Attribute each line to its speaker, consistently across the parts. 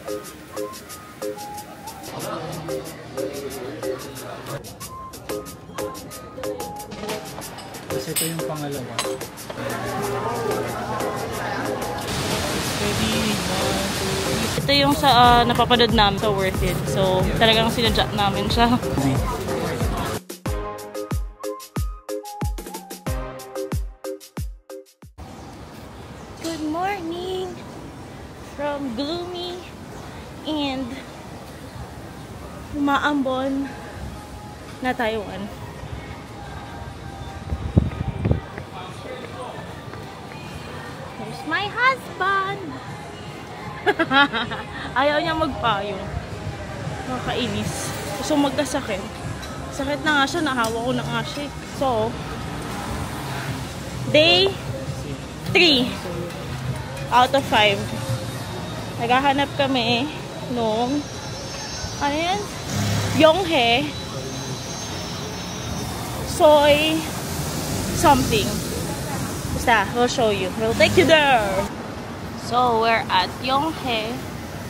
Speaker 1: Kasi ito yung pangalawa.
Speaker 2: Ito yung sa napapanood namin, so worth it. So talagang sinadya namin siya. Good morning from gloomy and umaambon na Taiwan. There's my husband! Ayaw niya magpayong. Nakakainis. Gusto magkasakit. Sakit na nga siya, nahawa ko na nga siya. So, day 3 out of 5. Naghahanap kami nung ano yan? Yonghe soy something. Basta, we'll show you. We'll take you there. So, we're at Yonghe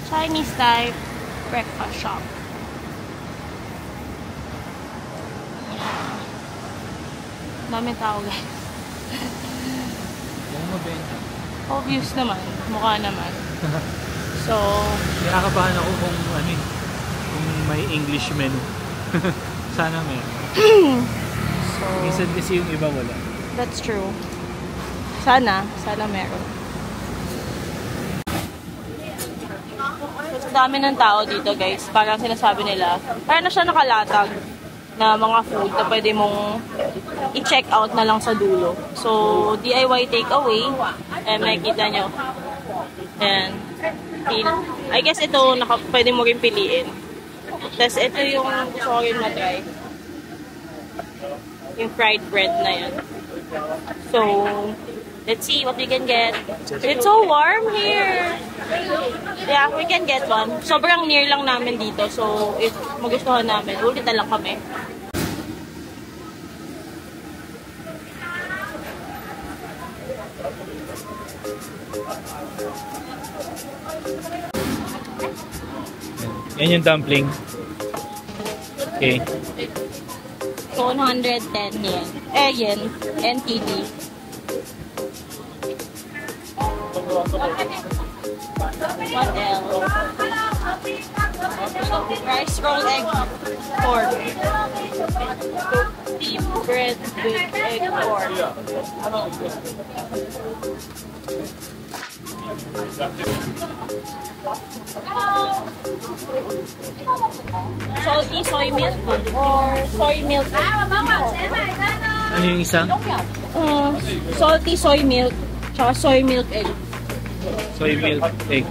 Speaker 2: Chinese type breakfast shop. Daming tao, guys. Obvious naman. Mukha naman. So,
Speaker 1: kinakabahan ako kung ano eh, kung may English menu. Sana meron.
Speaker 2: So,
Speaker 1: minsan kasi yung iba wala.
Speaker 2: That's true. Sana meron. So, dami ng tao dito, guys. Parang sinasabi nila, parang na siya nakalatag na mga food na pwede mong i-check out na lang sa dulo. So, DIY takeaway. And makikita nyo. And, I guess ito, pwede mo rin piliin. Tapos, ito yung gusto ko rin na-try. Yung fried bread na yun. So, let's see what we can get. It's so warm here. Yeah, we can get one. Sobrang near lang namin dito. So, if magustuhan namin, ulit na lang kami.
Speaker 1: Yan yung dumpling. Okay.
Speaker 2: So, 110 yen. Yen. NTD. What else? Rice roll egg pork. Deep bread with egg pork. Salty soy milk or soy milk egg.
Speaker 1: Ano yung isa?
Speaker 2: Salty soy milk tsaka soy milk egg.
Speaker 1: Soy milk egg.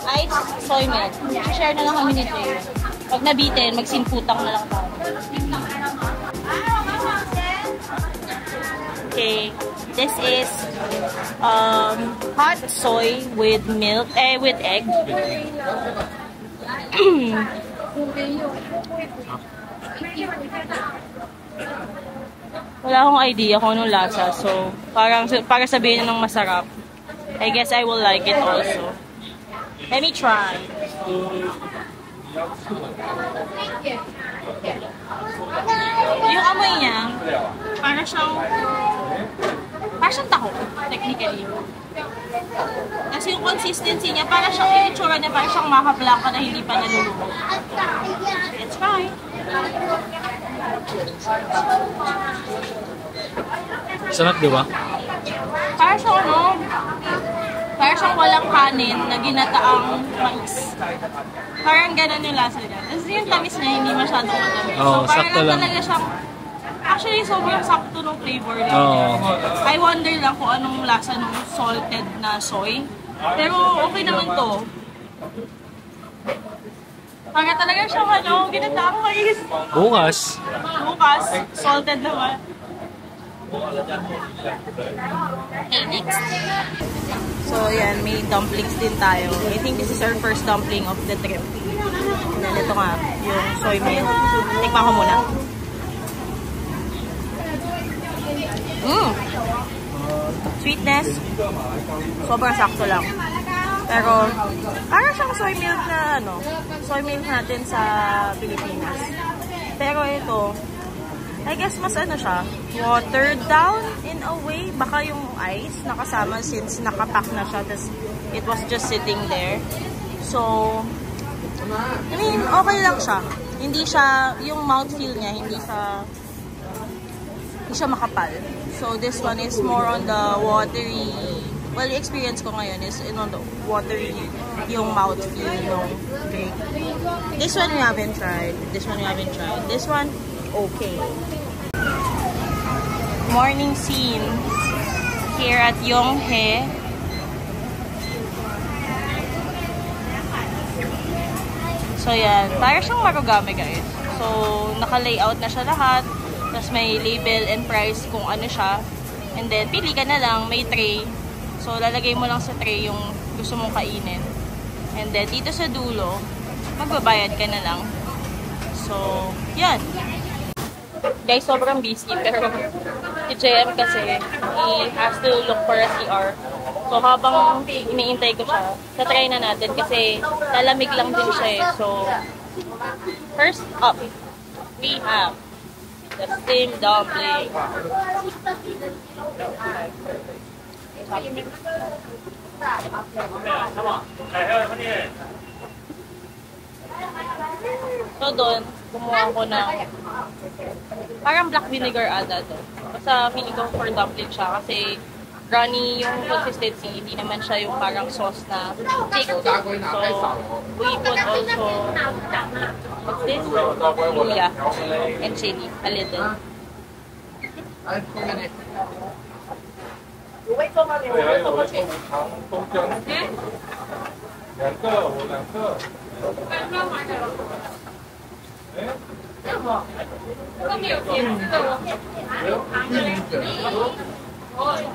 Speaker 2: Ice soy milk. Share na lang kami nito eh. Pag nabitin, magsinputang na lang tayo. Okay. This is hot soy with milk, with egg. Wala akong idea kung anong lasa. So, para sabihin ng masarap. I guess I will like it also. Let me try. Yung amoy niya, para siyang taho, technically. Kasi yung consistency niya, para siyang, yung itsura niya, para siyang maka-blanca na hindi pa nalulunod. Let's try.
Speaker 1: Sarap, di ba?
Speaker 2: Para siyang para siyang walang kanin na ginataang mais. Parang ganun yung lasa niya. Tapos yung tamis niya, hindi masyadong matamis. So, parang lang talaga siyang, actually, sobrang sakto ng flavor niya. I wonder lang kung anong lasa ng salted na soy. Pero okay naman to. Para talaga siyang ginataang mais.
Speaker 1: Bukas.
Speaker 2: Salted naman. So, yan. May dumplings din tayo. I think this is our first dumpling of the trip. And then, ito nga, yung soy milk. Tikman ko muna. Sweetness, sobrang sakto lang. Pero, parang siyang soy milk na, soy milk natin sa Pilipinas. Pero ito, I guess mas siya, watered down in a way. Baka yung ice nakasama since nakapack na siya. It was just sitting there. So, I mean, okay lang siya. Hindi siya, yung mouthfeel niya, hindi siya makapal. So, this one is more on the watery. Well, the experience ko ngayon is on the watery yung mouthfeel ng drink. This one we haven't tried. This one we haven't tried. This one, okay. Morning scene here at Yonghe. So, yan. Parang siyang Marugame, guys. So, naka-layout na siya lahat. Tapos may label and price kung ano siya. And then, pili ka na lang. May tray. So, lalagay mo lang sa tray yung gusto mong kainin. And then, dito sa dulo, magbabayad ka na lang. So, yan. Guys, sobrang busy. Pero, si JM kasi, he has to look for a CR. So, habang iniintay ko siya, tatry na natin kasi lalamig lang din siya eh. So, first up, we have the steamed dumpling. So, doon, kumuha ko ng parang black vinegar ata to. Basta feeling ko for dumpling siya kasi runny yung consistency, hindi naman siya yung parang sauce na thick. So, we put also what's this? Luya and chili, a little.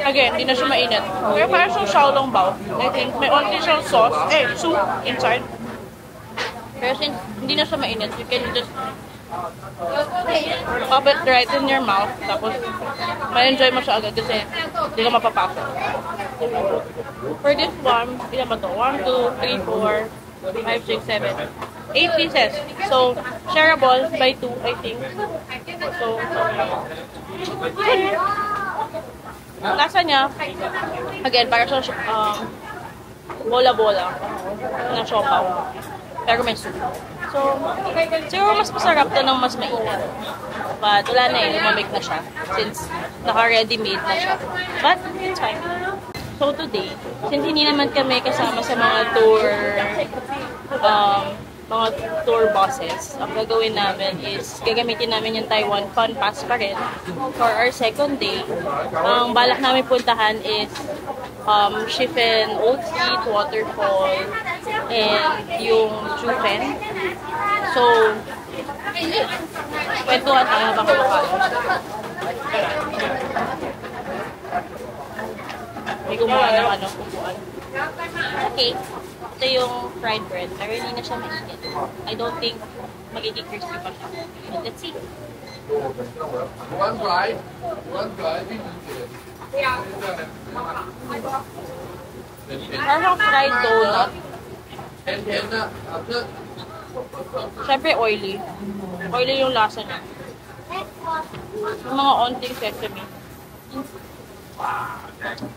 Speaker 2: Again, hindi na siya mainit. Pero parang siyang xiaolongbao. I think may only siyang sauce, soup inside. Pero since hindi na siya mainit, you can just pop it right in your mouth. Tapos, ma-enjoy mo siya agad kasi hindi ka mapapasok. For this one, ilan ba ito? 1, 2, 3, 4, 5, 6, 7, 8 pieces. So, shareable by 2, I think. So, lasa niya, again, parang siya bola-bola na siopaw. Pero may soup. So, siguro mas masarap to ng mas mainit. But wala na eh, lumamig na siya. Since naka-ready-made na siya. But, it's fine. So, today, since hindi naman kami kasama sa mga tour buses, ang gagawin namin is gagamitin namin yung Taiwan Fun Pass pa rin for our second day. Ang balak namin puntahan is Shifen Old Street, Waterfall, and yung Jufen. So, kwentuhan tayo habang kumakain. May gumawa ng upuan. Okay. Ito yung fried bread, pero hindi na siya mainit. I don't think magiging crispy pa siya. But let's see.
Speaker 3: One fried,
Speaker 2: Parang fried donut. Siyempre oily. Oily yung lasa niya. Yung mga onting sesame.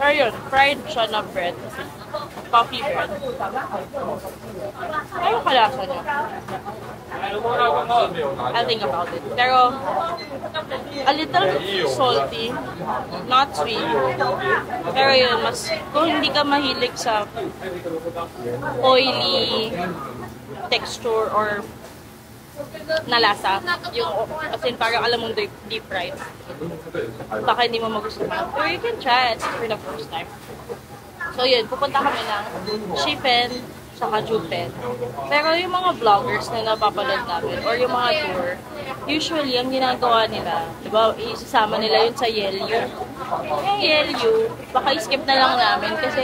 Speaker 2: Pero yun, fried siya na bread. Coffee bread. Ayun kalasa niya. I'll think about it. Pero, a little salty. Not sweet. Pero yun, mas, kung hindi ka mahilig sa oily texture or na lasa, yung, as in, parang alam mong deep fried. Baka hindi mo magustuhan. Or you can try it for the first time. So yun, pupunta kami ng Shifen saka Jupen. Pero yung mga vloggers na napapanood namin or yung mga tour, usually ang ginagawa nila, diba, isasama nila yun sa Yelyu. Yung Yelyu, baka skip na lang namin kasi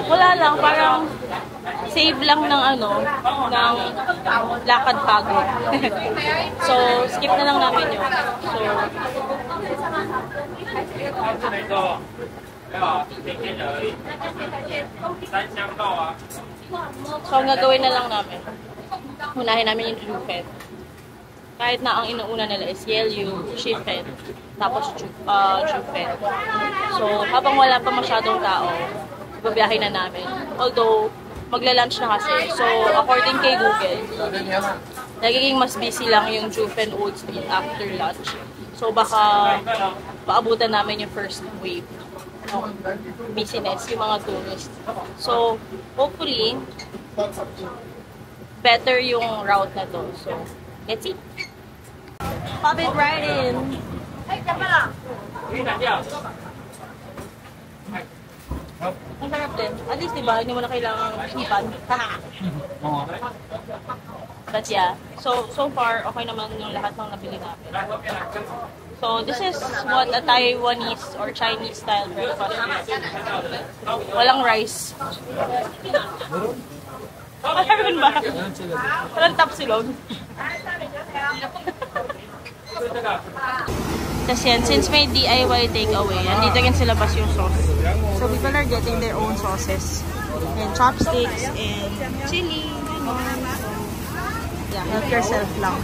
Speaker 2: wala lang, parang save lang ng ng lakad pagod. So, skip na lang namin yun. So, ang gagawin na lang namin, unahin namin yung Jupen. Kahit na ang inuuna nila is Yelyu, Shifen, tapos Jupen. So, habang wala pa masyadong tao, babiyahin na namin. Although, magla-lunch na kasi. So, according kay Google, nagiging mas busy lang yung Jupen Old Street after lunch. So, baka paabutan namin yung first wave ng business, yung mga tourists. So, hopefully, better yung route na to. So, let's see. Pop it right in. Ang sarap din. At least, diba, hindi mo na kailangan ipan. But yeah, so far, okay naman yung lahat ng nabili namin. So, this is what a Taiwanese or Chinese style breakfast is. Walang rice. Meron ba? Walang tapsilog. Tapos yan, since may DIY takeaway, andito rin sila bas yung sauce. So, people are getting their own sauces. And chopsticks, and chili. Yeah, help yourself lang.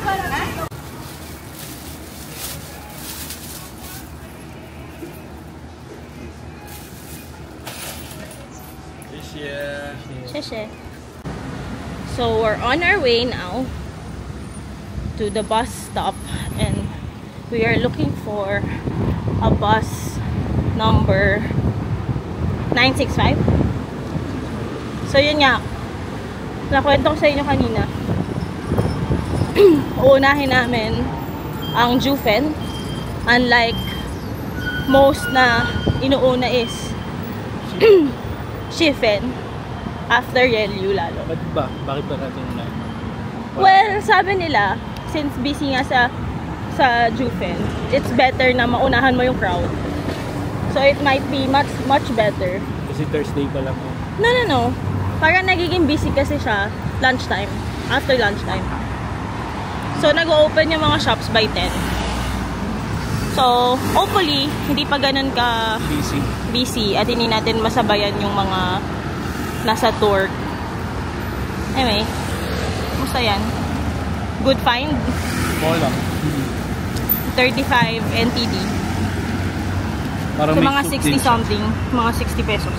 Speaker 2: Sheshe. So, we're on our way now to the bus stop and we are looking for a bus number 965. So, yun nga. Nakwento ko sa inyo kanina. Uunahin namin ang Jufen. Unlike most na inuuna is Shifen after Yelyu lalo.
Speaker 1: Bakit ba? Bakit ba natin unahin?
Speaker 2: Well, sabi nila, since busy nga sa Jufen, it's better na maunahan mo yung crowd. So it might be much better.
Speaker 1: Kasi Thursday pa lang.
Speaker 2: No. Parang nagiging busy kasi siya lunchtime, after lunchtime. So nag-open yung mga shops by 10. So hopefully, hindi pa ganun ka busy at hindi natin masabayan yung mga nasa tour. Anyway, musta yan? Good find?
Speaker 1: Oo lang.
Speaker 2: 35 NTD.
Speaker 1: Parang
Speaker 2: so mga 60 something, mga 60 pesos.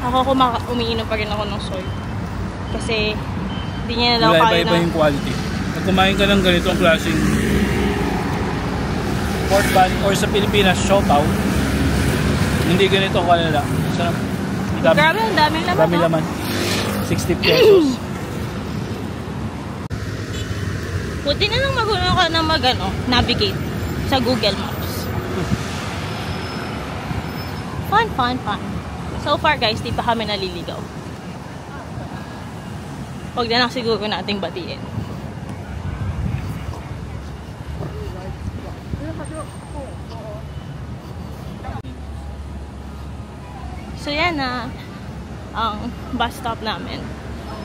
Speaker 2: Ako umiinom pa rin ako ng soy. Kasi hindi niya na daw kaya
Speaker 1: iba yung quality. Pag kumain ka ng ganitong klaseng pork bun or sa Pilipinas, siopaw, hindi ganito kalala. Sarap.
Speaker 2: Grabe, ang daming laman.
Speaker 1: Dami laman. 60 pesos.
Speaker 2: Buti na lang magulong ka na navigate sa Google Maps. Fun. So far guys, di pa kami naliligaw. Huwag na lang siguro nating batiin. So yan na ang bus stop namin.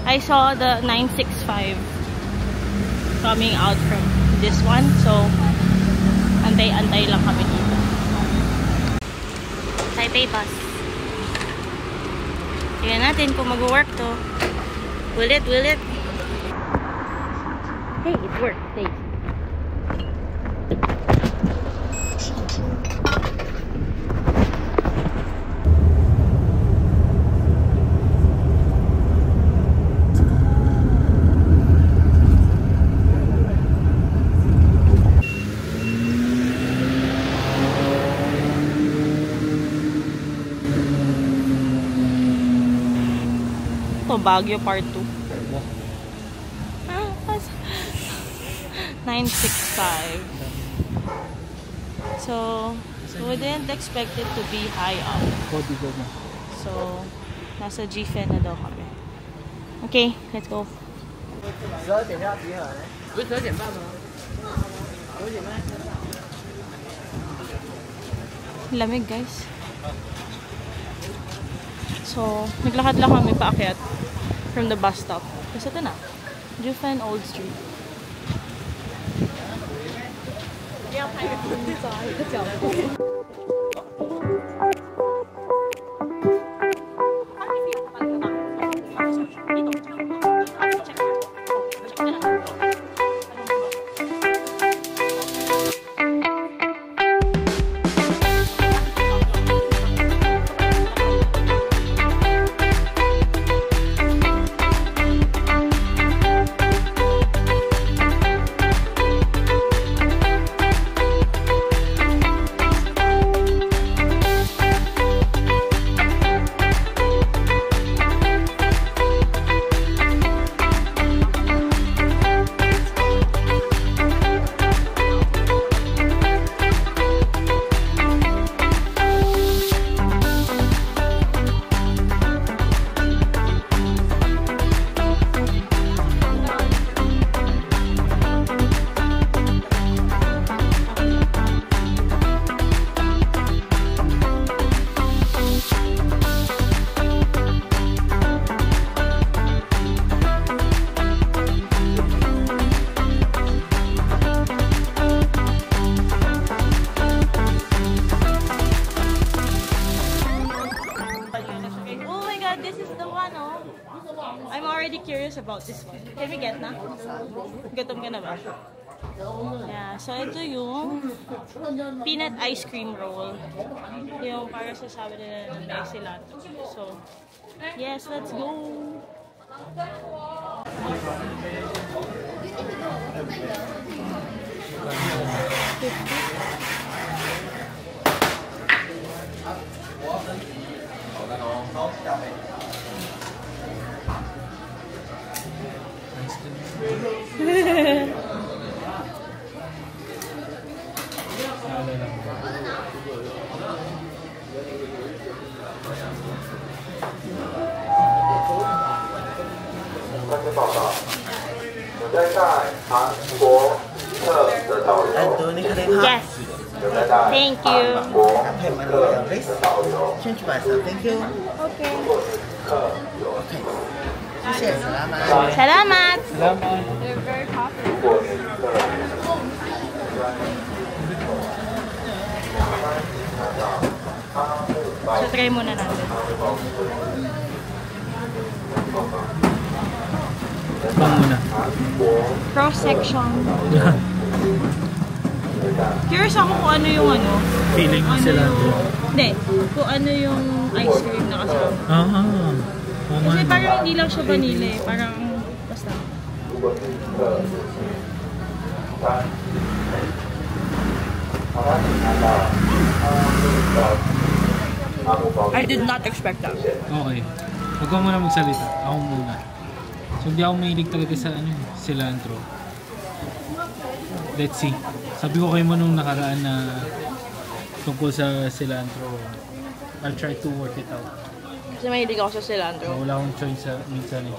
Speaker 2: I saw the 965 coming out from this one. So, antay-antay lang kami dito. Taipei bus. Tingnan natin kung mag-work to. Will it? Hey, it worked. Hey. Baguio Part 2. 965. So, So we didn't expect it to be high up. So, nasa G-Fen na daw kami. Okay, let's go. Lamig guys. So, naglakad lang kami paakyat from the bus stop. Kasi ito na, G-Fen Old Street. I'm already curious about this one. Can we get na? Gutom ka na ba? Yeah, so ito yung peanut ice cream roll. Yung para sa sabi nila na may cilantro. So, yes, let's go! Yes. Thank you.
Speaker 4: Change myself. Thank you.
Speaker 2: Okay.
Speaker 4: Okay. Salamat.
Speaker 2: Salamat.
Speaker 1: Salamat.
Speaker 2: They're very popular. So try muna natin.
Speaker 1: Bang muna.
Speaker 2: Cross section. Curious ako kung ano yung ano.
Speaker 1: Feeling
Speaker 2: Ano
Speaker 1: cilantro.
Speaker 2: Hindi. Kung ano yung ice cream na kasama. Kasi parang hindi lang siya vanilla eh. Parang basta. I did not expect that.
Speaker 1: Okay. Huwag ka muna magsalita. Ako muna. So hindi ako mahilig talaga sa cilantro. Let's see. Sabi ko kayo mo nung nakaraan na tungkol sa cilantro. I'll try to work it out.
Speaker 2: Kasi mahilig ako sa cilantro.
Speaker 1: Wala akong choice sa minsan eh.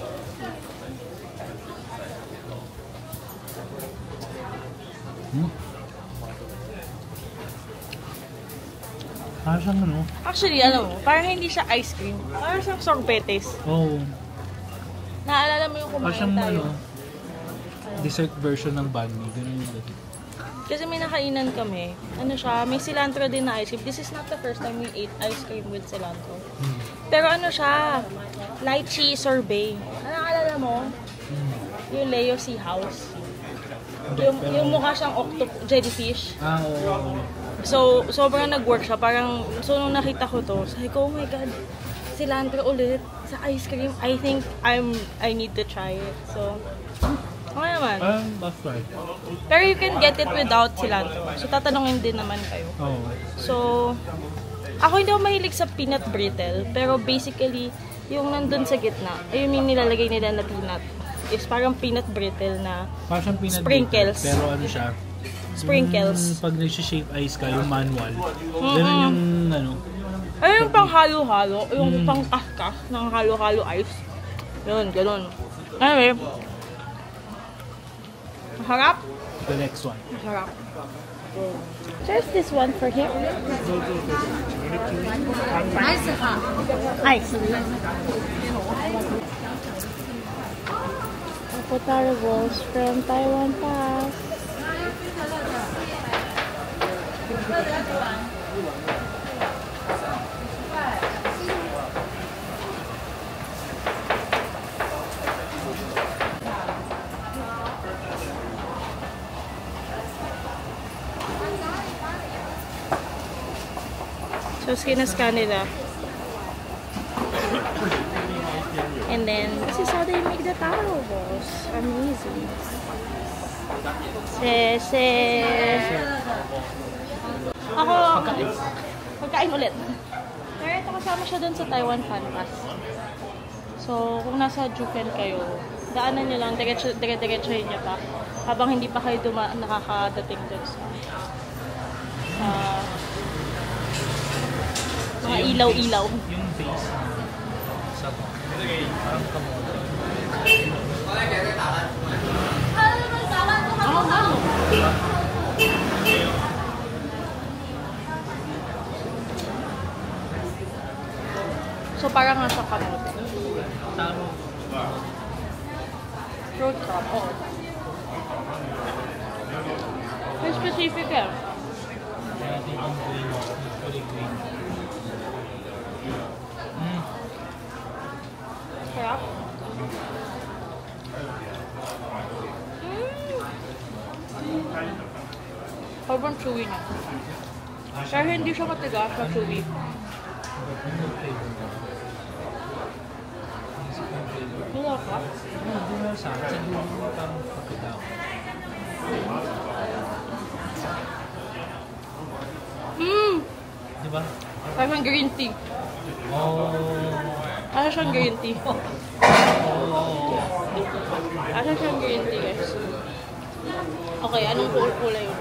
Speaker 1: Parang siyang ano?
Speaker 2: Actually, alam mo, parang hindi siya ice cream. Parang siyang sorbetes.
Speaker 1: Oo.
Speaker 2: Naalala mo yung
Speaker 1: Parang
Speaker 2: kumain
Speaker 1: siyang
Speaker 2: tayo?
Speaker 1: dessert version ng banh mi. Ganun yun.
Speaker 2: Kasi may nakainan kami. Ano siya, may cilantro din na ice cream. This is not the first time we ate ice cream with cilantro. Pero ano siya, lychee sorbet. Naalala mo? Yung Leo Sea House. Yung mukha siyang jellyfish.
Speaker 1: Oo.
Speaker 2: So, sobrang nag-work siya. Parang, so nung nakita ko to, sabi ko, oh my God, cilantro ulit sa ice cream. I think I need to try it. So, okay naman.
Speaker 1: That's right.
Speaker 2: Pero you can get it without cilantro. So, tatanungin din naman kayo.
Speaker 1: Oo.
Speaker 2: So, ako hindi ako mahilig sa peanut brittle. Pero basically, yung nandun sa gitna, yung nilalagay nila na peanut, is parang peanut brittle na
Speaker 1: Parang siyang peanut
Speaker 2: sprinkles.
Speaker 1: butter, pero ano siya,
Speaker 2: Sprinkles.
Speaker 1: Pag nag-shape ice ka, yung manual. Ganun yung ano.
Speaker 2: Ayun yung pang halo-halo, yung pang kaskas ng halo-halo ice. Yun, ganun. Anyway, masarap.
Speaker 1: The next one.
Speaker 2: Masarap. There's this one for him. Ice. Potaro balls from Taiwan Pass. So, skinascan nila. And then, this is how they make the taro balls. Amazing. Ako, pagkain ulit. Pero ito kasama siya dun sa Taiwan Fan Pass. So, kung nasa Juken kayo, daanan nyo lang, dire-diretsuhin nyo pa. Habang hindi pa kayo nakakadating dun sa mga ilaw-ilaw.
Speaker 1: Yung base sa parang kamote.
Speaker 2: So, parang nga sa kamote.
Speaker 1: Taro.
Speaker 2: Fruit crop, oo. May specific eh.
Speaker 1: Kaya natin yung green. Fully green.
Speaker 2: Sarap. Sobrang chewy niya. Pero hindi siya matigas sa chewy. Wala ka?
Speaker 1: Hindi na sa akin. Sa dulo parang pagkataw. Diba?
Speaker 2: Parang green tea.
Speaker 1: Oh.
Speaker 2: Asa siyang green tea? Asa siyang green tea, guys? Okay, anong kulay yun?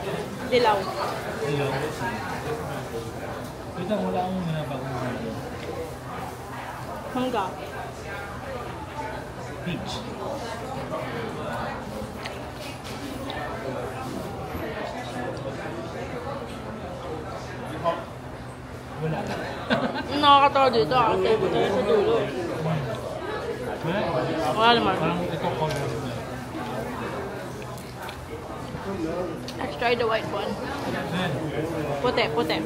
Speaker 2: Dilaw.
Speaker 1: Dilaw. Ito, wala akong minabagong
Speaker 2: Mangga.
Speaker 1: peach. Wala.
Speaker 2: Nakakatawa dito. Nakakatawa tayo sa dulo. Wala naman.
Speaker 1: Parang ito color na.
Speaker 2: Let's try the white one. Puti, puti.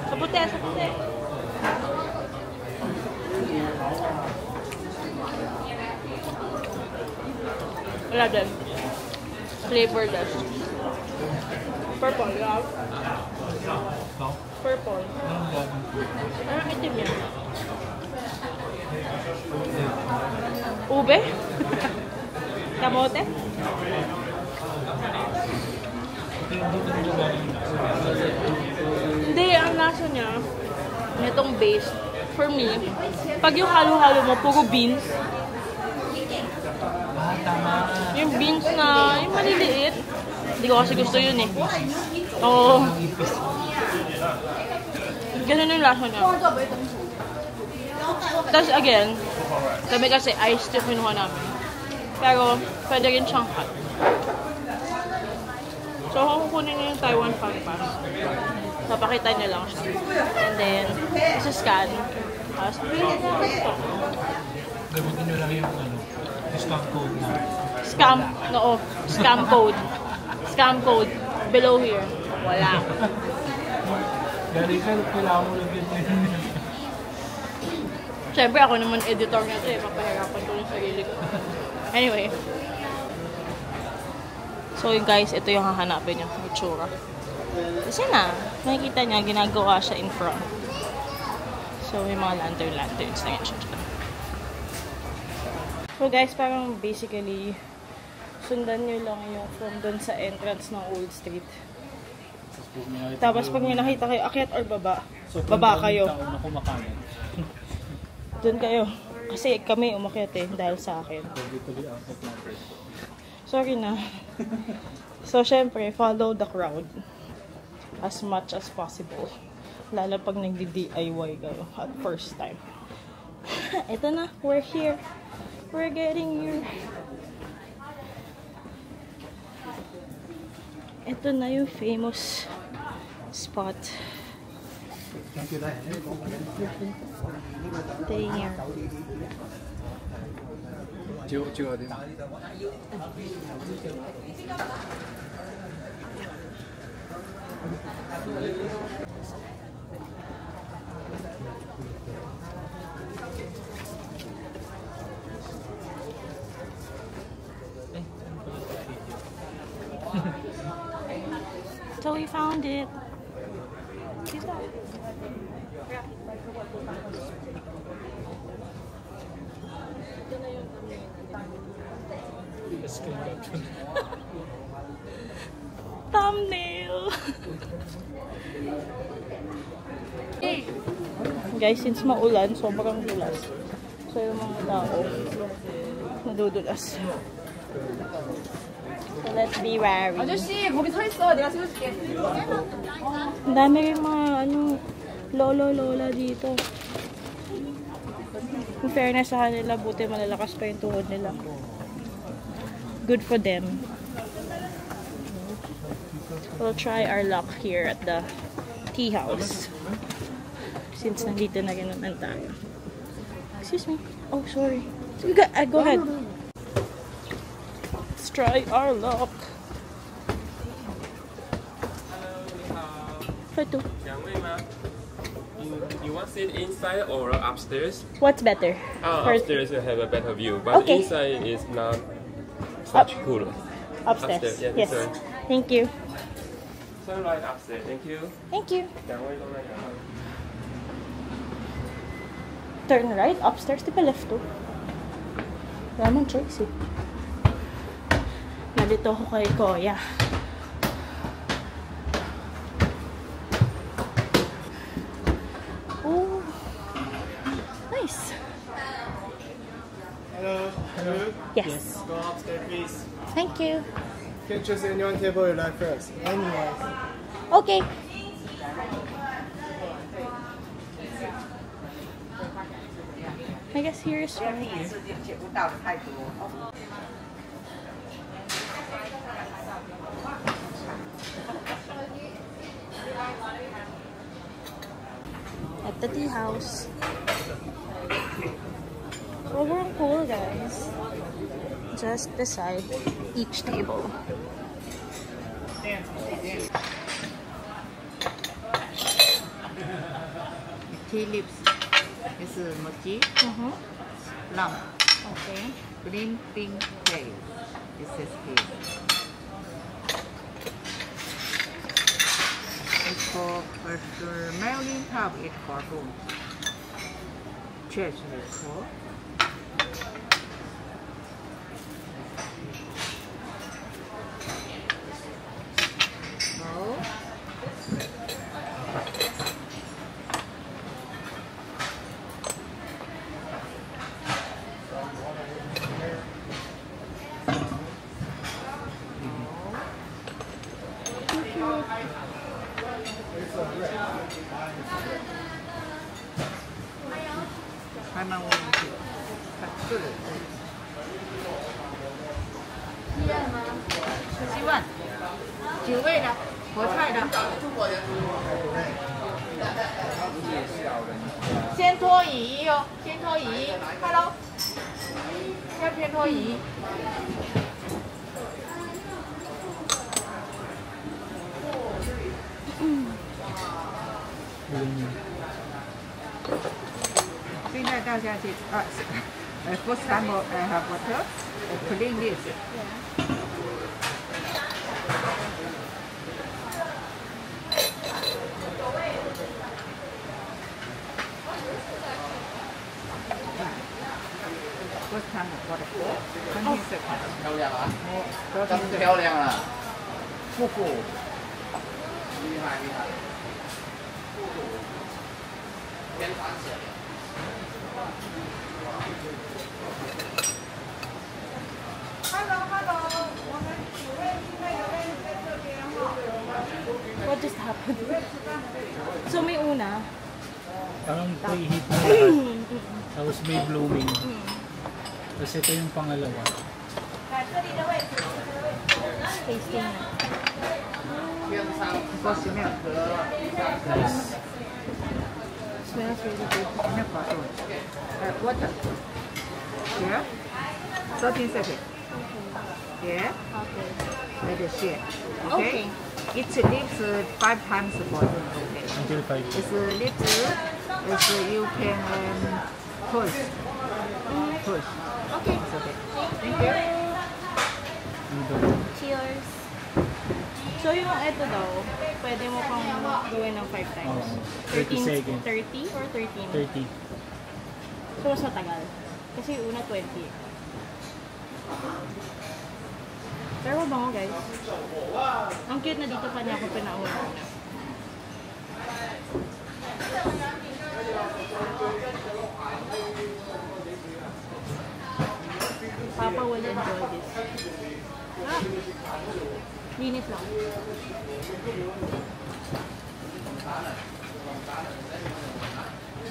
Speaker 2: Sa puti, sa puti. Wala din. Flavorless. Purple, yeah.
Speaker 1: Ito?
Speaker 2: Purple.
Speaker 1: Anong gagawin ko?
Speaker 2: Anong itim yan? Ube? Kamote? Hindi, ang lasa niya, itong base, for me, pag yung halo-halo mo, puro beans,
Speaker 1: Tama.
Speaker 2: yung beans na, yung maliliit, hindi ko kasi gusto yun eh. Oo. Ganun yung lasa niya. Tapos again, kami kasi iced yung kinuha namin. Pero, pwede rin siyang hot. So, kung kukunin niyo yung Taiwan Fan Pass, papakita niyo lang siya. And then, isa-scan. Tapos, pilitin na ito.
Speaker 1: Gamitin nyo lang yung discount code na.
Speaker 2: Scam, no, scam code. Scam code. Below here. Wala.
Speaker 1: Galing ka, kailangan mo lang ganyan.
Speaker 2: Siyempre, ako naman editor na ito eh. Papahirapan ko yung sarili ko. Anyway. So guys, ito yung hahanapin niyo. Itsura. Kasi na, makikita niya, ginagawa siya in front. So, may mga lanterns na yan siya dyan. So guys, parang basically, sundan nyo lang yung from doon sa entrance ng Old Street. Tapos pag may nakita kayo, akyat or baba?
Speaker 1: So,
Speaker 2: Baba kayo.
Speaker 1: na kumakain.
Speaker 2: Doon kayo. Kasi kami umakyat eh, dahil sa akin. Sorry na. So, syempre, follow the crowd as much as possible. Lalo pag nagdi-DIY kayo at first time. Ito na, we're here. We're getting here. Ito na yung famous spot. Stay here. So we found it. Thumbnail. Guys, since maulan, sobrang dulas. So yung mga tao nadudulas. So let's be wary.
Speaker 5: 아저씨 거기 서 있어. 내가 찍어줄게.
Speaker 2: Ang dami rin mga lolo-lola dito. In fairness sa kanila, buti malalakas pa yung tuhod nila. Good for them. We'll try our luck here at the tea house. Since nandito na rin naman tayo. Excuse me. Oh, sorry. Go ahead. Let's try our luck. Photo.
Speaker 6: You want to sit inside or upstairs?
Speaker 2: What's better?
Speaker 6: Upstairs you have a better view, but
Speaker 2: Okay.
Speaker 6: inside is not such cool.
Speaker 2: Upstairs.
Speaker 6: Upstairs, yeah,
Speaker 2: Yes.
Speaker 6: sorry.
Speaker 2: Thank you.
Speaker 6: Turn right upstairs. Thank you.
Speaker 2: Thank you.
Speaker 6: Right.
Speaker 2: Turn right. Upstairs. Di ba left to? Wala mong choice eh. Nalito ako kay Koya. Oh. Nice.
Speaker 7: Hello. Hello.
Speaker 2: Yes.
Speaker 7: Go upstairs, please.
Speaker 2: Thank you.
Speaker 7: You can choose anyone table you like first. Anyone.
Speaker 2: Okay. I guess here is fine. At the tea house. Sobrang cool, guys. Just beside each table.
Speaker 5: Tea leaves is mochi. Lamb.
Speaker 2: Okay.
Speaker 5: Green pink tail. This is tea. It's for melting top. It's for room. Church is for. Hello. 要偏拖移。现在倒下去，first time I have water, clean this. First time water, 20 seconds.
Speaker 4: 漂亮啊！
Speaker 5: 30
Speaker 4: 真
Speaker 5: seconds.
Speaker 4: 漂亮啊！复古，厉害厉害！复古，天堂写的。
Speaker 5: Hello，我们请问现在有位
Speaker 2: What just happened? So may una.
Speaker 1: Parang preheat na lahat. Tapos may blooming. Tapos ito yung pangalawa.
Speaker 2: Tasting na.
Speaker 5: Because milk.
Speaker 1: Nice.
Speaker 2: Smells really good.
Speaker 5: Milk cartoon. Water. Here. 13 seconds. Here.
Speaker 2: Okay.
Speaker 5: Let it share.
Speaker 2: Okay.
Speaker 5: It leaves 5 times the bottom. Okay.
Speaker 1: Until 5.
Speaker 5: It's lips. You can push. Push.
Speaker 2: Okay.
Speaker 5: It's okay. Thank you.
Speaker 2: Cheers! So yung ito daw, pwede mo pang gawin ng 5 times.
Speaker 1: 30 seconds.
Speaker 2: 30 or 13?
Speaker 1: 30.
Speaker 2: So mas matagal. Kasi yung una 20. Pero mabango guys. Ang cute na dito pa niya ako pinauna. Papa will enjoy this. Ah! Linis lang.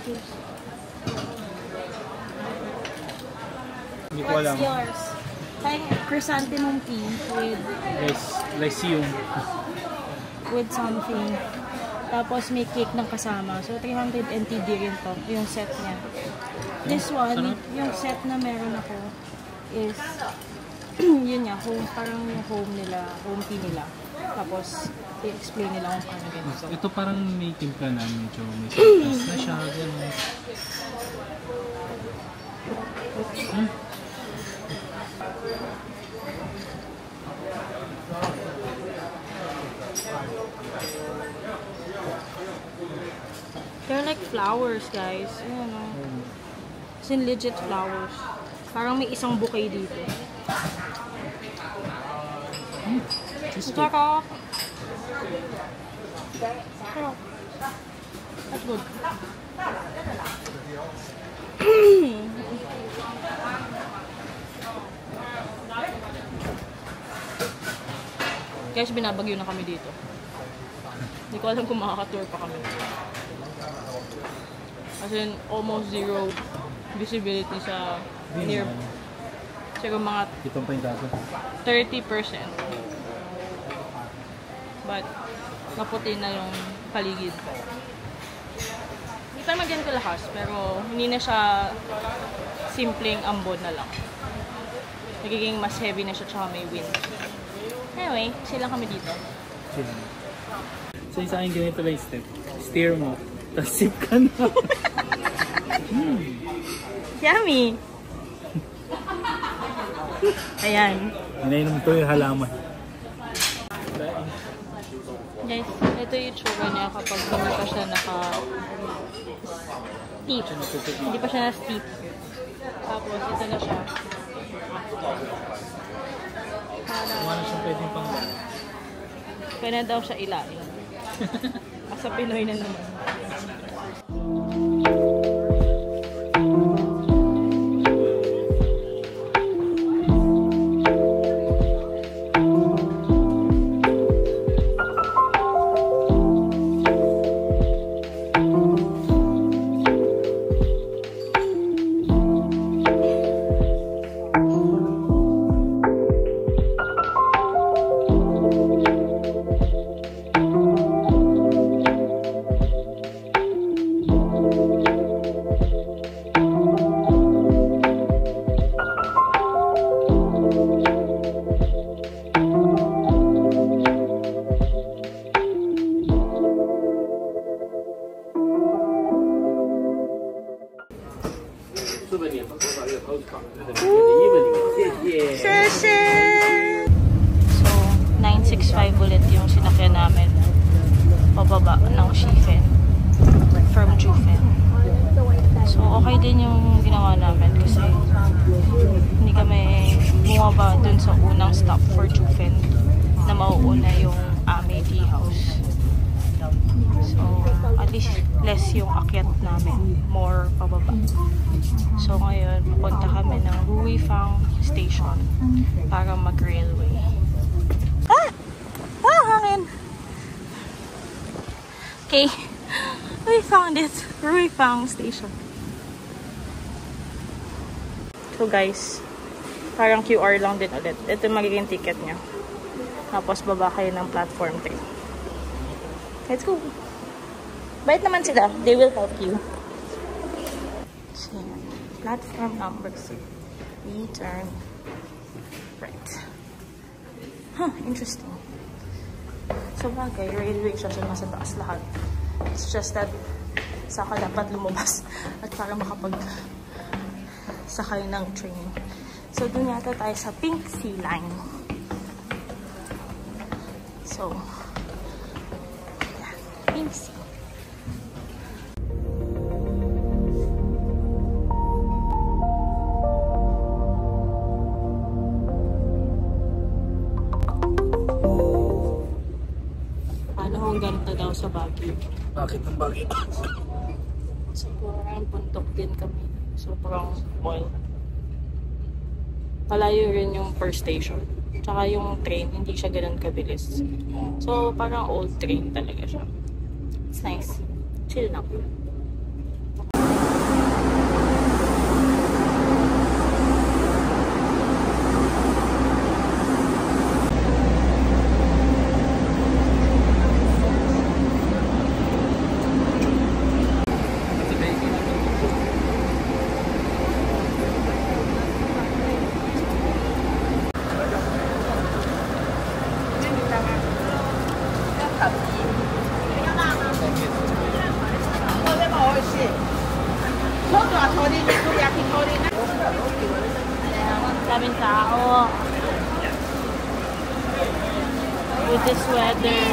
Speaker 2: Cheers.
Speaker 1: Hindi ko alam.
Speaker 2: What's yours? Chrysanthemum tea
Speaker 1: Lyceum.
Speaker 2: with something. Tapos may cake ng kasama. So 300 NTD rin to, yung set niya. This one, yung set na meron ako is yun nga, parang yung home tea nila. Tapos i-explain nila kung paano ganito.
Speaker 1: Ito parang may timpla na medyo may sauce na siya. Gano'n.
Speaker 2: They're like flowers, guys. Ayan o. As in legit flowers. Parang may isang bouquet dito. Sarap! Sarap. That's good. Guys, binabagyo na kami dito. Hindi ko alam kung makaka-tour pa kami. As in, almost zero visibility sa near. Siguro mga 30%. But, naputi na yung paligid. Hindi pa naman ganito lakas, pero hindi na siya simpleng ambon na lang. Nagiging mas heavy na siya, tsaka may wind. Anyway, sila kami dito.
Speaker 1: So, sa akin ganito lang step. Steer mo. Tapos sip ka na.
Speaker 2: Yummy! Ayan.
Speaker 1: Inainom to yung halaman.
Speaker 2: Guys, ito yung itsura niya kapag hindi pa siya naka-steep. Hindi pa siya na-steep. Tapos, ito na siya.
Speaker 1: Ano siya pwedeng pang
Speaker 2: Pwede daw siya ilain. Asa Pinoy na naman. So, 965 ulit yung sinakyan namin pababa ng Shifen from Jufen. So, okay din yung ginawa namin kasi hindi kami bumaba dun sa unang stop for Jufen na mauuna yung Ame Tea House. So, at least less yung akyat namin, more pababa. So, ngayon, pupunta kami ng Ruifang Station para mag-railway. Ah! Ah, hangin! Okay. We found it. Ruifang Station. So guys, parang QR lang din ulit. Ito yung magiging ticket nyo. Tapos baba kayo ng platform 3. Let's go. Bait naman sila. They will help you. So, platform number 6. We turn right. Huh, interesting. So bagay, railway siya nasa taas lahat. It's just that saka dapat lumabas at para makapag sakay ng train. So dun yata tayo sa Pink Sea Line. So, yeah, Pink Sea. Ganda daw sa Baguio.
Speaker 1: Bakit ang Baguio?
Speaker 2: Sobrang puntok din kami. Sobrang mall. Palayo rin yung first station. Tsaka yung train, hindi siya ganun kabilis. So, parang old train talaga siya. It's nice. Chill na. Daming tao. With this weather.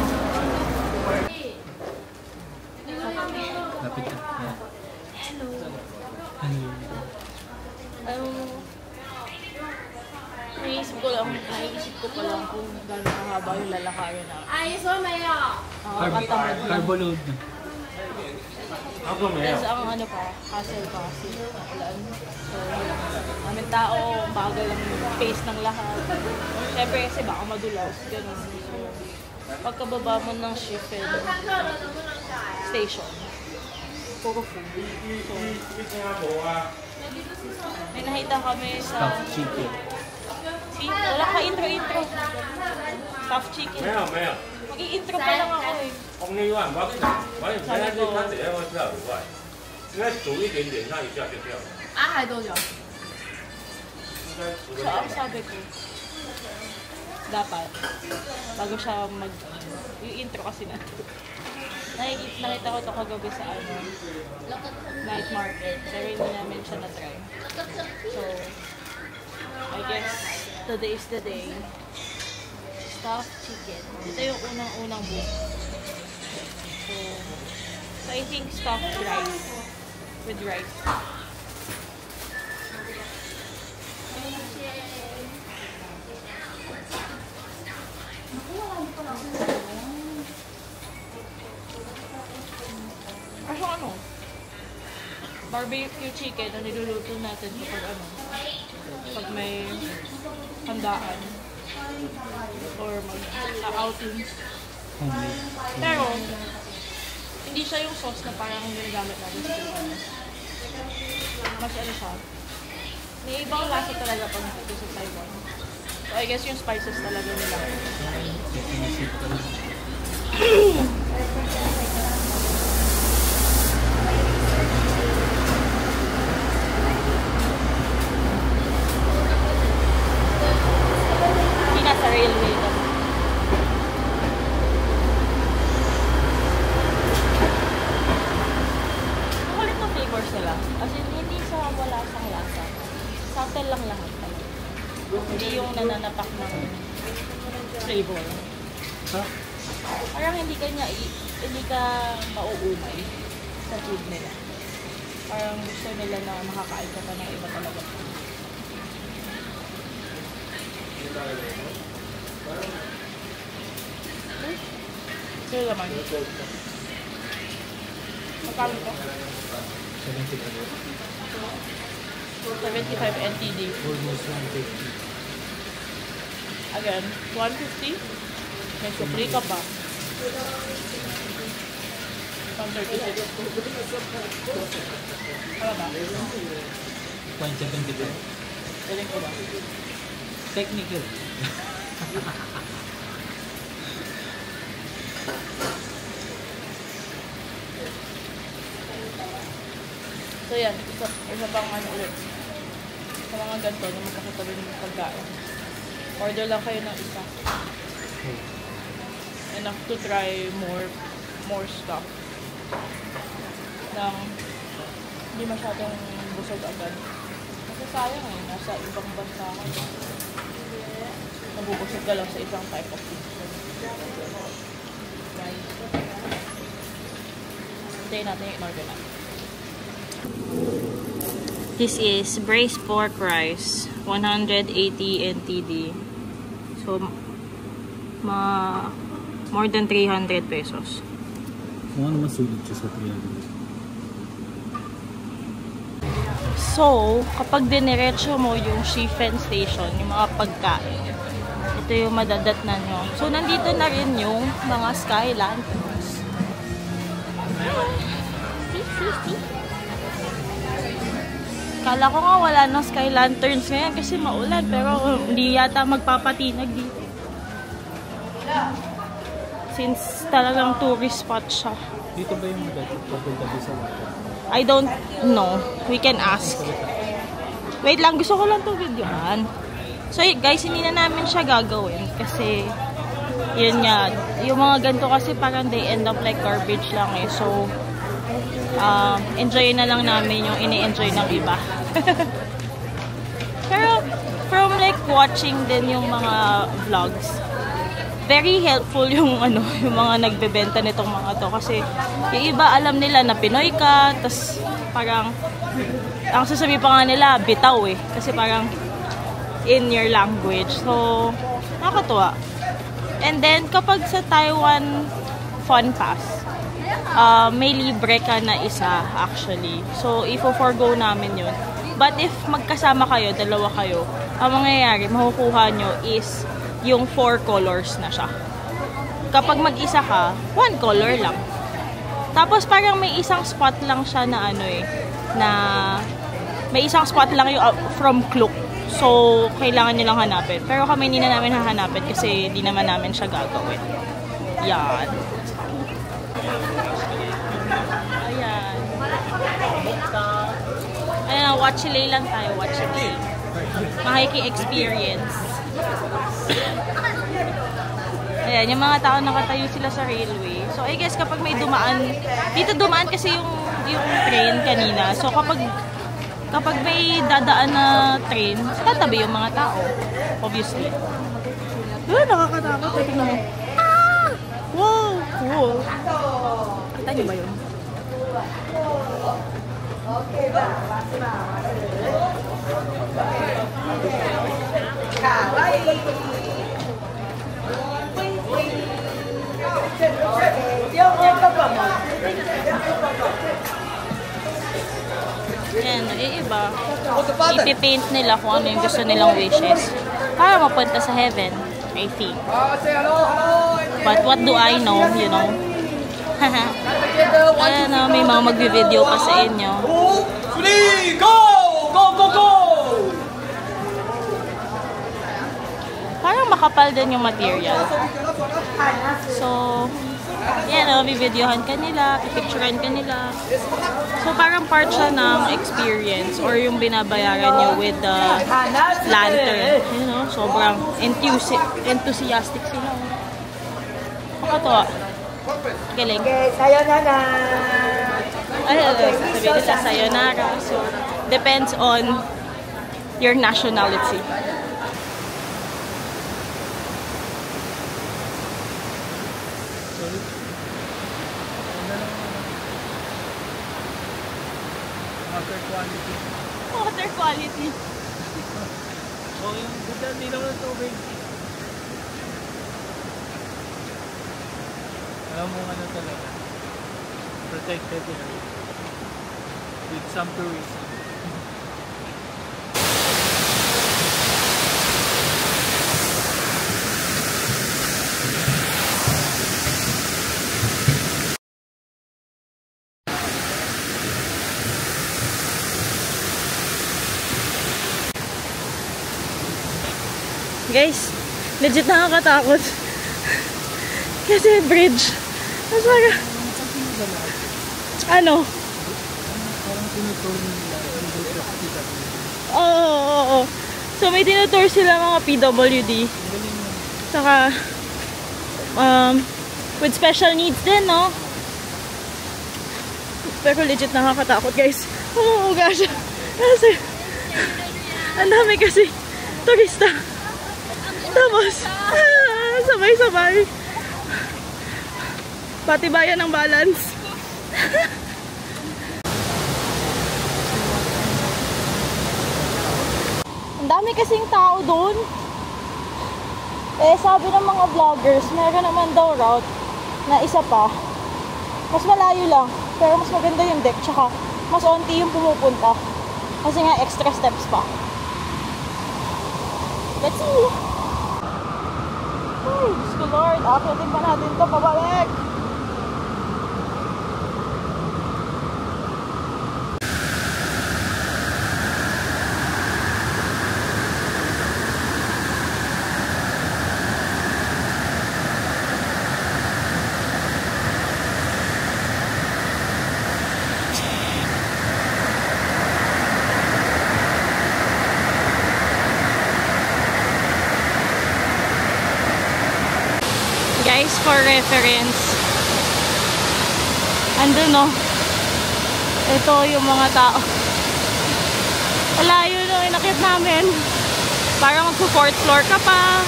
Speaker 1: Lapit ka.
Speaker 2: Hello. Naisip ko pa lang kung gano'n kahaba yung lalakarin na.
Speaker 1: Carbo load na.
Speaker 2: Kasi ang ano pa, hassle pa kasi ulan. So, daming tao, bagal ang pace ng lahat. Siyempre kasi baka madulas, gano'n. So, pagkababa mo ng shift station, puro food. So, may nakita kami sa...
Speaker 1: Stuffed chicken.
Speaker 2: Wala ka intro. Stuffed chicken. Mag-i-intro pa lang ako eh. Sabi ko, so ang sabi ko, dapat, bago siya yung intro kasi na. Nakita ko ito kagabi sa night market. Pero hindi namin siya na-try. So, I guess, today is the day. Stuffed chicken. Ito yung unang book. So I think stuffed rice. With rice. Kaso ano? Barbecue chicken na niluluto natin kapag pag may handaan or mag-outing. Pero hindi siya yung sauce na parang ginagamit natin sa chicken. Mas siya. May ibang lasa talaga pag dito sa Taiwan. So I guess yung spices talaga nila. Nasa railway lang. Makulit ng flavors nila. As in, hindi sa wala sang lasa. Subtle lang lahat. Hindi yung nananapak ng flavor.
Speaker 1: Huh?
Speaker 2: Parang hindi ka mauumay sa food nila. Parang gusto nila na makakain ka pa ng iba talaga. Sino naman? Magkano ko? 75 NTD.
Speaker 1: Almost 150.
Speaker 2: Again, 150? May supli ka pa.
Speaker 1: .72. Technical.
Speaker 2: So yan, isa pang ano ulit. Sa mga ganito na magkakatabi ng pagkain. Order lang kayo ng isa. Enough to try more stuff. Nang hindi masyadong busog agad. Kasi sayang eh, nasa ibang bansa ka. Nabubusog ka lang sa isang type of food. Right. Hintayin natin yung in-order natin. This is braised pork rice, 180 NTD. So, more than 300 pesos.
Speaker 1: Mukhang masulit siya sa 300.
Speaker 2: So, kapag diniretso mo yung Shifen Station, yung mga pagkain, ito yung madadatnan nyo. So, nandito na rin yung mga sky lanterns. See. Kala ko nga wala ng sky lanterns ngayon kasi maulan, pero hindi yata magpapatinag dito. Since talagang tourist spot siya.
Speaker 1: Dito ba yung papunta sa water?
Speaker 2: I don't know. We can ask. Wait lang, gusto ko lang itong videohan. So guys, hindi na namin siya gagawin kasi yun nga, yung mga ganito kasi parang they end up like garbage lang eh. So, enjoy na lang namin yung ini-enjoy ng iba. Pero, from like watching din yung mga vlogs, very helpful yung yung mga nagbebenta nitong mga to kasi yung iba alam nila na Pinoy ka, tas parang ang sasabi pa nga nila bitaw eh kasi parang in your language. So nakakatuwa. And then kapag sa Taiwan Fun Pass, may libre ka na isa actually. So ifo-forgo namin yun. But if magkasama kayo, dalawa kayo, ang mangyayari, makukuha nyo is yung 4 colors na siya. Kapag mag-isa ka, 1 color lang. Tapos parang may isang spot lang siya na na may isang spot lang yung from Klook. So, kailangan nyo lang hanapin. Pero kami hindi na namin hahanapin kasi hindi naman namin siya gagawin. Yan. Ayan. Ayan, watchlay lang tayo. Watchlay. Makiki-experience. Ayan, yung mga tao nakatayo sila sa railway. So, I guess kapag may dumaan, dito dumaan kasi yung train kanina. So, kapag may dadaan na train, tatabi yung mga tao. Obviously. Nakakatakot. Tingnan mo. Ah! Wow! Cool. Kita niyo ba yun? Yan, iba. Ipipaint nila kung ano yung gusto nilang wishes para mapunta sa heaven, I think. But what do I know, you know? Ayan, may mga magbi-video pa sa inyo.
Speaker 3: 3, go! Go, go, go!
Speaker 2: Parang makapal din yung material. So, yan o, bibidyohan ka nila, pipicturean ka nila. So, parang part siya ng experience or yung binabayaran nyo with the lantern. You know, sobrang enthusiastic sila. Nakakatawa. Galing.
Speaker 5: Okay, sayonara.
Speaker 2: Sabi nila sayonara. So, depends on your nationality.
Speaker 1: Water quality.
Speaker 2: Water quality.
Speaker 1: Oh, yung ganda, hindi naman tubig. Alam mo ano talaga. Protected area. With some tourism.
Speaker 2: Guys, legit nakakatakot. Kasi bridge. Mas mga... Ano? Oo. So may tinutour sila mga PWD. Saka with special needs din, no? Pero legit nakakatakot, guys. Umuuga siya. Kasi ang dami kasi turista. Tapos sabay-sabay. Patibayan ng balance. Ang dami kasing tao doon. Eh, sabi ng mga vloggers, meron naman daw route na isa pa. Mas malayo lang, pero mas maganda yung deck. Tsaka, mas onti yung pumupunta. Kasi nga, extra steps pa. Let's see! Ay, Diyos ko Lord, akitin pa natin ito pabalik! Guys, for reference, andun no, ito yung mga tao. Wala yun, no, inakit namin. Parang mag-4th floor ka pa.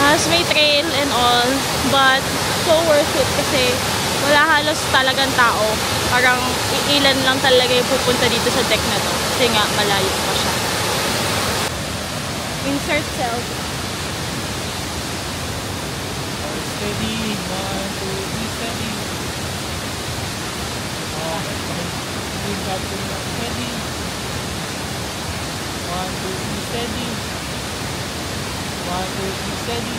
Speaker 2: Tapos may trail and all. But, so worth it kasi wala halos talagang tao. Parang ilan lang talaga yung pupunta dito sa deck na to. Kasi nga, malayo pa siya. Insert selfie.
Speaker 1: Steady, 1, 2, 3, steady. Steady. 1, 2, 3, steady. 1, 2, 3, steady.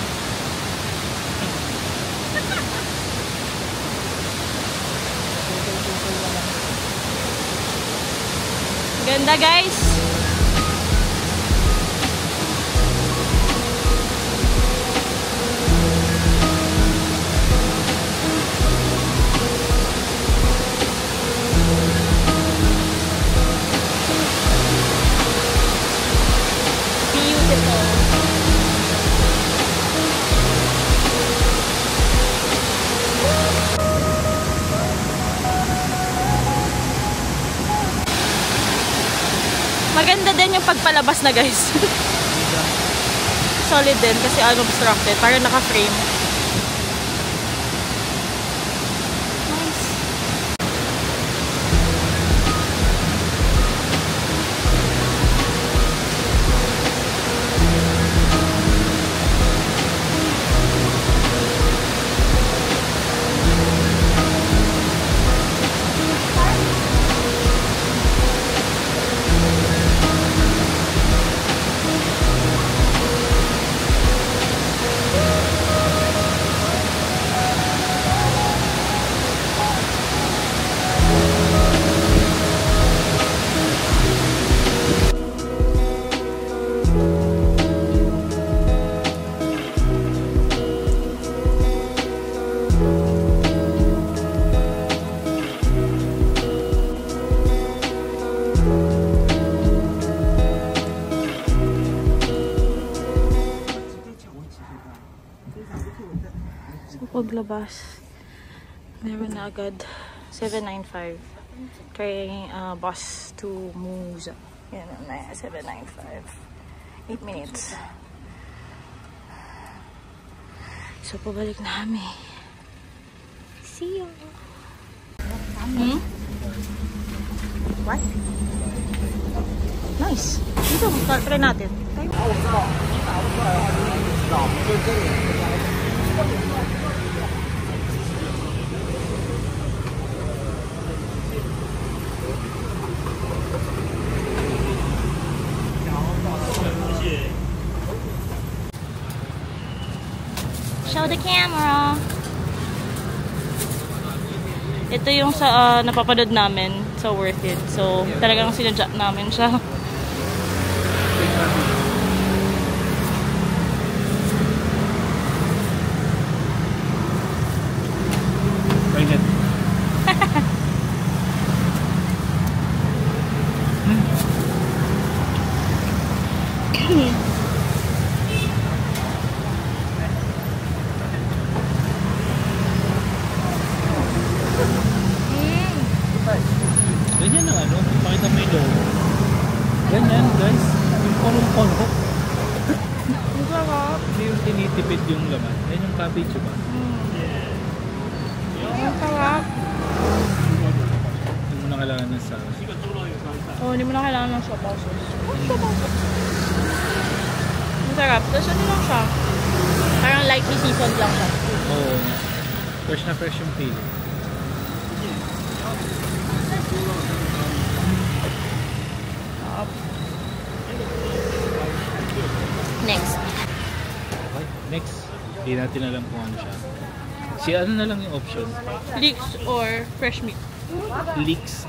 Speaker 2: Ganda, guys. Maganda din yung pagpalabas na, guys. Solid din kasi unobstructed. Parang naka-frame. Nice. Paglabas, meron na agad 795 carrying bus to Musa. Yan na, 795. 8 minutes. So, pabalik na kami. See you! What? Nice! Dito, try natin. Show the camera. Ito yung sa napapanood namin, so worth it. So talagang sinadya namin siya.
Speaker 1: vinegar. Ganyan guys. Yung punong-puno.
Speaker 2: Ang sarap.
Speaker 1: Hindi yung tinitipid yung laman. Yan yung cabbage ba?
Speaker 2: Ang sarap.
Speaker 1: Hindi mo na kailangan ng sauce.
Speaker 2: Oh, hindi mo na kailangan ng siopaw sauce. Ang sarap. Tapos ano lang siya? Parang lightly seasoned lang siya.
Speaker 1: Oo. Fresh na fresh yung pili.
Speaker 2: Next.
Speaker 1: Okay. Next. Hindi natin alam kung ano siya. Si ano na lang yung option?
Speaker 2: Leeks or fresh meat.
Speaker 1: Leeks.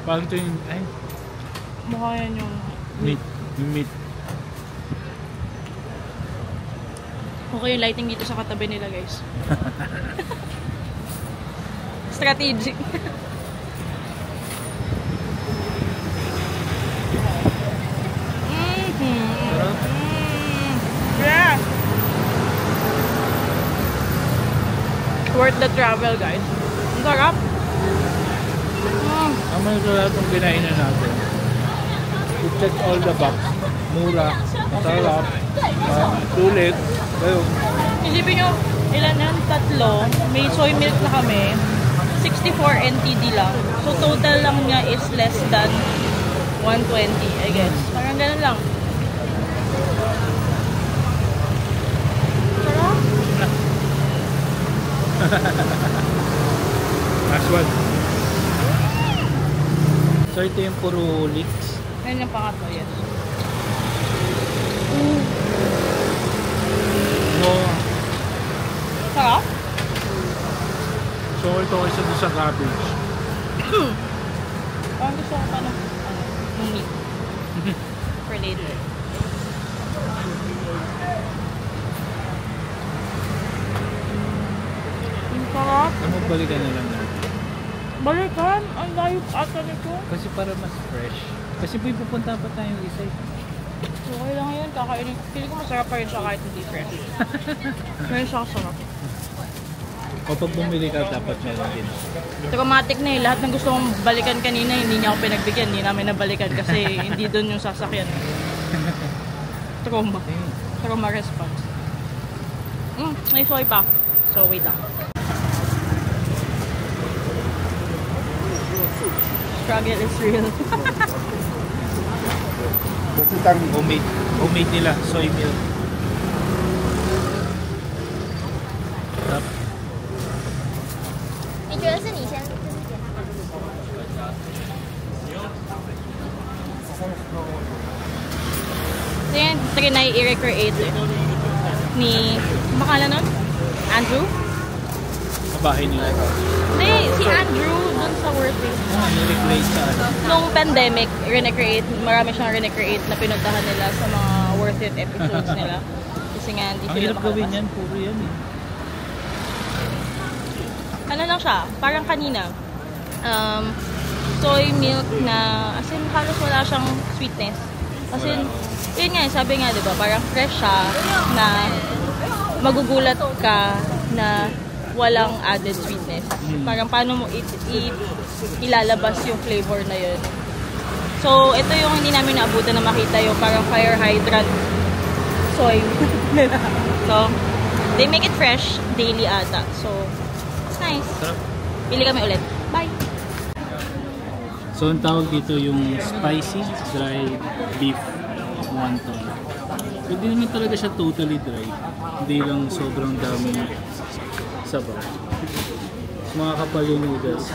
Speaker 1: Parang ito yung... Ay,
Speaker 2: Mukha yan yung...
Speaker 1: meat. Meat.
Speaker 2: Okay yung lighting dito sa katabi nila, guys. Strategic.
Speaker 1: Sarap.
Speaker 2: Yeah. Worth the travel, guys. Ang sarap.
Speaker 1: Ang mga lahat ng kinainan natin. We check all the box. Mura. Sarap. Sulit. Ayun.
Speaker 2: Isipin nyo, ilan yan? Tatlo. May soy milk na kami. 64 NTD lang. So, total lang niya is less than 120, I guess. Parang ganun lang. Sarap.
Speaker 1: Last one. So, ito yung puro leeks.
Speaker 2: Yan yung pangatlo, yes.
Speaker 1: No.
Speaker 2: Sarap?
Speaker 1: So, ito isa doon sa cabbage.
Speaker 2: Parang gusto ko pa ng meat. For later. Ang sarap.
Speaker 1: Ano, balikan na lang natin.
Speaker 2: Balikan? Ang layo ata nito.
Speaker 1: Kasi para mas fresh. Kasi may pupunta pa tayong isa.
Speaker 2: Okay lang yan. Kakainin. Pili ko masarap pa rin siya kahit hindi fresh. Ngayon siya kasarap.
Speaker 1: O pag bumili ka, dapat meron din.
Speaker 2: Traumatic na eh. Lahat ng gusto kong balikan kanina, hindi niya ako pinagbigyan. Hindi namin nabalikan kasi hindi doon yung sasakyan. Trauma. Trauma response. May soy pa. So, wait lang. Struggle is real.
Speaker 1: Homemade. Homemade nila. Soy milk. Sarap.
Speaker 8: 你觉得是你先？
Speaker 2: So yan, trinay i-recreate ni, makala nun? Andrew?
Speaker 1: Sa bahay nila.
Speaker 2: Hindi, si Andrew dun sa workplace.
Speaker 1: Ni-recreate sa ano.
Speaker 2: Nung pandemic, recreate, marami siyang recreate na pinuntahan nila sa mga worth it episodes nila. Kasi nga, hindi
Speaker 1: Ang
Speaker 2: sila
Speaker 1: hirap gawin
Speaker 2: makalabas.
Speaker 1: yan. Puro yan eh.
Speaker 2: Ano lang siya, parang kanina. Soy milk na, as in, halos wala siyang sweetness. As in, yun nga, sabi nga, diba, parang fresh siya na magugulat ka na walang added sweetness. Parang paano mo ilalabas yung flavor na yun. So, ito yung hindi namin naabutan na makita yung parang fire hydrant soy. So, they make it fresh daily ata. So, it's nice.
Speaker 1: Sarap.
Speaker 2: Pili kami ulit. Bye!
Speaker 1: So, ang tawag dito yung spicy dry beef wonton. Hindi naman talaga siya totally dry. Hindi lang sobrang daming sabaw. So, mga kapal yung noodles.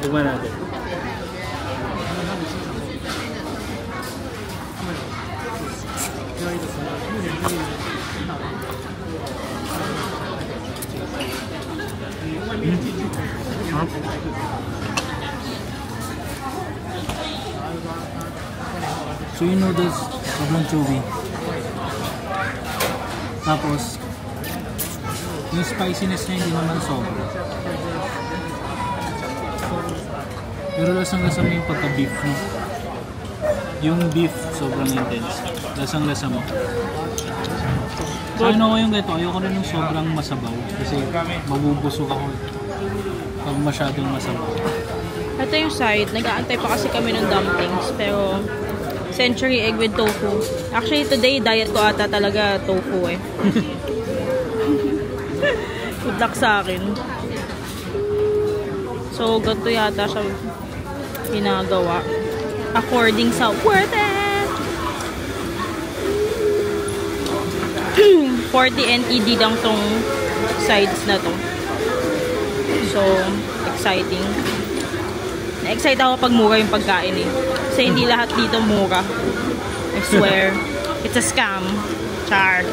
Speaker 1: Duman natin. So yung noodles, sobrang chewy. Tapos, yung spiciness niya hindi naman sobra. Pero lasang-lasa mo yung pagka-beef mo. Yung beef, sobrang intense. Lasang-lasa mo. Sa ano ko yung ganito, ayoko rin yung sobrang masabaw. Kasi mabubusog ako pag masyadong masabaw.
Speaker 2: Ito yung side. Nag-aantay pa kasi kami ng dumplings. Pero, century egg with tofu. Actually, today, diet ko ata talaga tofu eh. Good luck sa akin. So, ganito yata siya ginagawa. According sa worth it! 40 NED lang tong sides na to. So, exciting. Na-excite ako pag mura yung pagkain eh. Kasi hindi lahat dito mura. I swear. It's a scam. Char.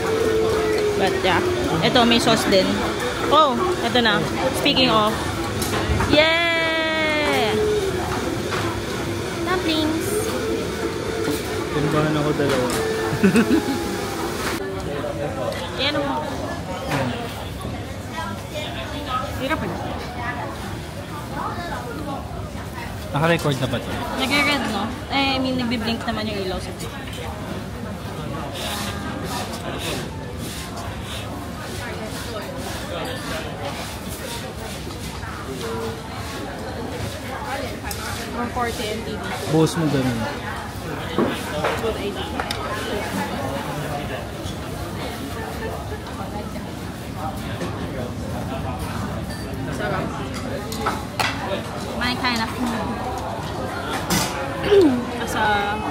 Speaker 2: But yeah. Ito, may sauce din. Oh, ito na. Speaking of. Yeah! Dumplings!
Speaker 1: Tinbahan ako dalawa.
Speaker 2: Yan mo. Hirap eh.
Speaker 1: Naka-record na ba ito?
Speaker 2: Nag-red, no? I mean, nagbiblink naman yung ilaw sa From 40 NTV.
Speaker 1: Buhos mo ganun.
Speaker 2: Sarap. My kind of food. Kasi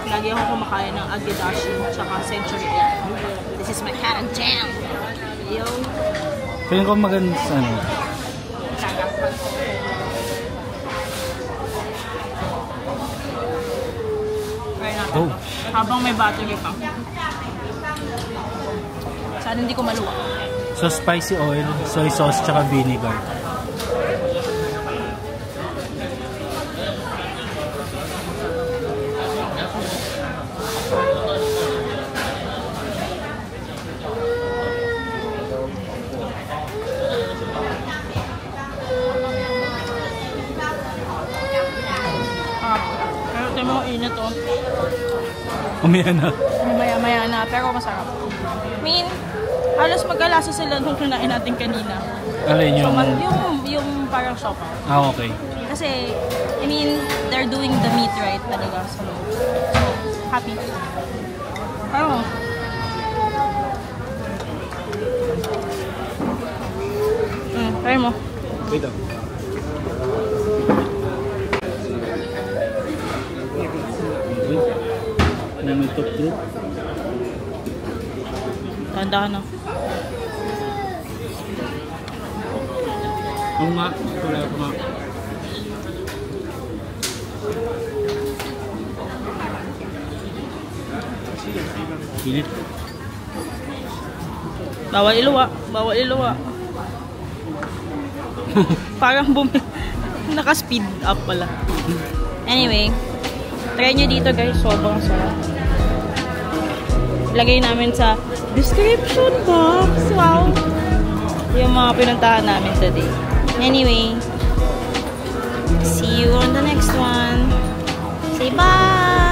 Speaker 2: lagi ako kumakain ng Agedashi tsaka Century Egg. This is my kind of jam. Yo.
Speaker 1: Feeling ko maganda sa ano.
Speaker 2: Try natin.
Speaker 1: Oh.
Speaker 2: Habang may battery pa. Sana hindi ko maluwa.
Speaker 1: So spicy oil, soy sauce, tsaka vinegar.
Speaker 2: Pero ito mo init oh.
Speaker 1: Umaya na.
Speaker 2: Maya-maya na, pero masarap. I mean, halos mag-alasa sila nung kinain natin kanina.
Speaker 1: Alin yung...
Speaker 2: Yung parang sopa.
Speaker 1: Ah, okay.
Speaker 2: Kasi, I mean, they're doing the meat right talaga. So, happy. Parang, try mo.
Speaker 1: Wait up. Na may top group.
Speaker 2: Tanda ka na.
Speaker 1: Oo nga. Wala ko nga. Pilit.
Speaker 2: Bawal iluwa. Bawal iluwa. Parang naka-speed up pala. Anyway, try nyo dito guys. Sobrang sarap. Lagay namin sa description box. Wow! Yung mga pinuntahan namin today. Anyway, see you on the next one. Say bye!